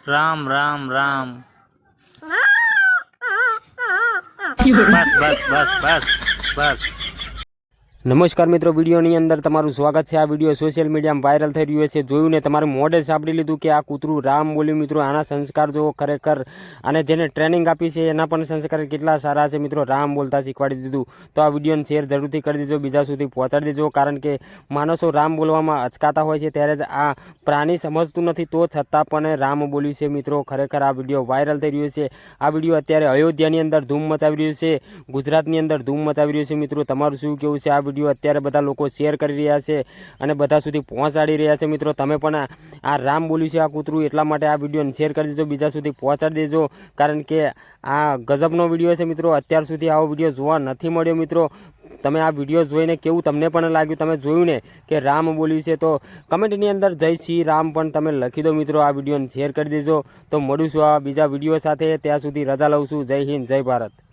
राम राम राम। बस बस बस बस बस। નમસ્કાર મિત્રો, વિડીયોની અંદર તમારું સ્વાગત છે। આ વિડીયો સોશિયલ મીડિયામાં વાયરલ થઈ રહ્યો છે। જોયું ને તમારું મોઢે સાંભળી લીધું કે આ કૂતરું રામ બોલ્યું। મિત્રો આના સંસ્કાર જો ખરેખર, અને જેને ટ્રેનિંગ આપી છે એના પણ સંસ્કાર કેટલા સારા છે। મિત્રો રામ બોલતા શીખવાડી દીધું, તો આ વિડીયોને શેર જરૂરથી કરી દેજો, બીજા સુધી પહોંચાડી દેજો। કારણ કે માણસો રામ બોલવામાં અચકાતા હોય છે, ત્યારે જ આ પ્રાણી સમજતું નથી, તો છતાં પણ રામ બોલ્યું છે। મિત્રો ખરેખર આ વિડીયો વાયરલ થઈ રહ્યો છે। આ વિડીયો અત્યારે અયોધ્યાની અંદર ધૂમ મચાવી રહ્યો છે, ગુજરાતની અંદર ધૂમ મચાવી રહ્યો છે। મિત્રો તમારું શું કહેવું છે? આ વિડીયો અત્યારે બધા લોકો શેર કરી રહ્યા છે અને બધા સુધી પહોંચાડી રહ્યા છે। મિત્રો તમે પણ આ રામ બોલ્યું છે આ કૂતરું, એટલા માટે આ વિડીયોને શેર કરી દેજો, બીજા સુધી પહોંચાડી દેજો, કારણ કે આ ગજબનો વિડીયો છે। મિત્રો અત્યાર સુધી આવો વિડીયો જોવા નથી મળ્યો। મિત્રો તમે આ વિડીયો જોઈને કેવું તમને પણ લાગ્યું? તમે જોયું ને કે રામ બોલ્યું છે, તો કમેન્ટની અંદર જય શ્રી રામ પણ તમે લખી દો। મિત્રો આ વિડીયોને શેર કરી દેજો। તો મળીશું આ બીજા વિડીયો સાથે, ત્યાં સુધી રજા લઉં છું। જય હિન્દ, જય ભારત।